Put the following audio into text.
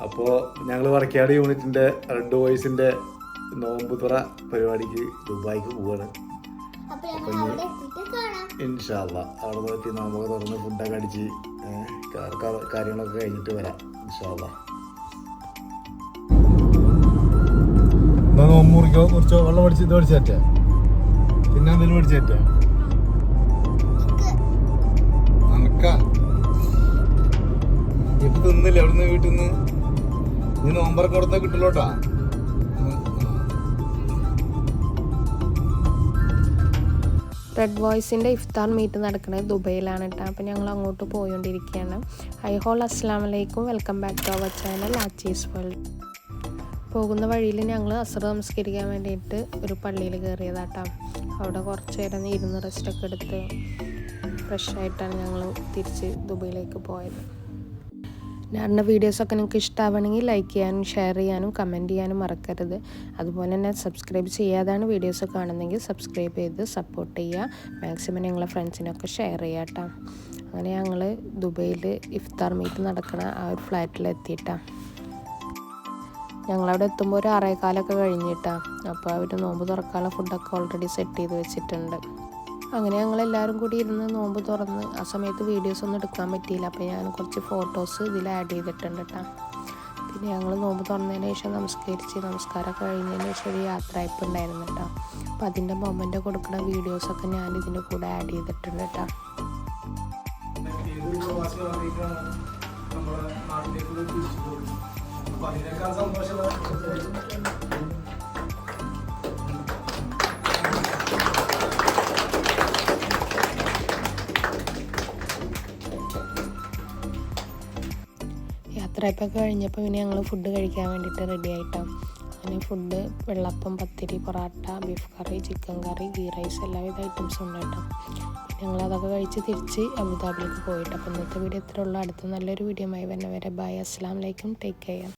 അപ്പോൾ ഞങ്ങൾ വർക്കാട് യൂണിറ്റിൻ്റെ റെഡ് വോയിസിൻ്റെ നോമ്പ് തുറ പരിപാടിക്ക് ദുബായിക്ക് പോവാണ്. ഇൻഷാ അല്ലാഹ് അവിടെ പോയിട്ട് നോമ്പൊക്കെ തുറന്ന് ഫുഡൊക്കെ അടിച്ച് കാര്യങ്ങളൊക്കെ കഴിഞ്ഞിട്ട് വരാം ഇൻഷാ അല്ലാഹ്. നോമ്പ് മുറിക്കോ കുറച്ചോ വെള്ളം മേടിച്ച് ഇത് മേടിച്ചേറ്റേ, പിന്നെ എന്തെങ്കിലും മേടിച്ചേറ്റേ അനക്കാ ഇപ്പൊ തിന്നില്ല അവിടുന്ന് വീട്ടിൽ നിന്ന്. നീ നോമ്പറൊക്കെ കൊടുത്താൽ കിട്ടില്ലോട്ടാ. റെഡ് വോയിസിൻ്റെ ഇഫ്താർ മീറ്റ് നടക്കുന്നത് ദുബൈയിലാണ് കേട്ടോ. അപ്പോൾ ഞങ്ങൾ അങ്ങോട്ട് പോയോണ്ടിരിക്കുകയാണ്. ഹൈ ഹോൾ അസ്സലാമു അലൈക്കും, welcome back to our channel ആച്ചീസ് വേൾഡ്. പോകുന്ന വഴിയിൽ ഞങ്ങൾ അസ്ർ നമസ്കരിക്കാൻ വേണ്ടിയിട്ട് ഒരു പള്ളിയിൽ കയറിയതാട്ടോ. അവിടെ കുറച്ച് നേരം ഇരുന്ന് റെസ്റ്റൊക്കെ എടുത്ത് ഫ്രഷായിട്ടാണ് ഞങ്ങൾ തിരിച്ച് ദുബൈയിലേക്ക് പോയത്. ഞാനുടെ വീഡിയോസൊക്കെ നിങ്ങൾക്ക് ഇഷ്ടമാവണമെങ്കിൽ ലൈക്ക് ചെയ്യാനും ഷെയർ ചെയ്യാനും കമൻറ്റ് ചെയ്യാനും മറക്കരുത്. അതുപോലെ തന്നെ സബ്സ്ക്രൈബ് ചെയ്യാതാണ് വീഡിയോസ് കാണുന്നതെങ്കിൽ സബ്സ്ക്രൈബ് ചെയ്ത് സപ്പോർട്ട് ചെയ്യുക. മാക്സിമം നിങ്ങളെ ഫ്രണ്ട്സിനൊക്കെ ഷെയർ ചെയ്യുക കേട്ടോ. അങ്ങനെ ഞങ്ങൾ ദുബൈയിൽ ഇഫ്താർ മീറ്റ് നടക്കുന്ന ആ ഒരു ഫ്ലാറ്റിലെത്തിയിട്ടാണ്. ഞങ്ങളവിടെ എത്തുമ്പോൾ ഒരു 6:15 കഴിഞ്ഞിട്ടാണ്. അപ്പോൾ അവർ നോമ്പ് തുറക്കാനുള്ള ഫുഡൊക്കെ ഓൾറെഡി സെറ്റ് ചെയ്ത് വെച്ചിട്ടുണ്ട്. അങ്ങനെ ഞങ്ങളെല്ലാവരും കൂടി ഇരുന്ന് നോമ്പ് തുറന്ന് ആ സമയത്ത് വീഡിയോസ് ഒന്നും എടുക്കാൻ പറ്റിയില്ല. അപ്പോൾ ഞാൻ കുറച്ച് ഫോട്ടോസ് ഇതിൽ ആഡ് ചെയ്തിട്ടുണ്ട് കേട്ടോ. പിന്നെ ഞങ്ങൾ നോമ്പ് തുറന്നതിന് ശേഷം നമസ്കാരമൊക്കെ കഴിഞ്ഞതിന് ശേഷം ഒരു യാത്രയപ്പ് ഉണ്ടായിരുന്നു കേട്ടോ. അപ്പോൾ അതിൻ്റെ മൊമെൻ്റ് കൊടുക്കുന്ന വീഡിയോസൊക്കെ ഞാൻ ഇതിൻ്റെ കൂടെ ആഡ് ചെയ്തിട്ടുണ്ട് കേട്ടോ. യാത്രയൊക്കെ കഴിഞ്ഞപ്പോൾ പിന്നെ ഞങ്ങൾ ഫുഡ് കഴിക്കാൻ വേണ്ടിയിട്ട് റെഡി ആയിട്ടാണ്. അങ്ങനെ ഫുഡ് വെള്ളപ്പം, പത്തിരി, പൊറാട്ട, ബീഫ് കറി, ചിക്കൻ കറി, ഗീ റൈസ് എല്ലാവിധ ഐറ്റംസും ഉണ്ട് കേട്ടോ. ഞങ്ങളതൊക്കെ കഴിച്ച് തിരിച്ച് അബുദാബിയിലേക്ക് പോയിട്ട്. അപ്പോൾ ഇന്നത്തെ വീഡിയോ ഇത്രേ ഉള്ളൂ. അടുത്ത നല്ലൊരു വീഡിയോ ആയി വരുന്നവരെ ബൈ, അസ്സലാമു അലൈക്കും, ടേക്ക് കെയർ.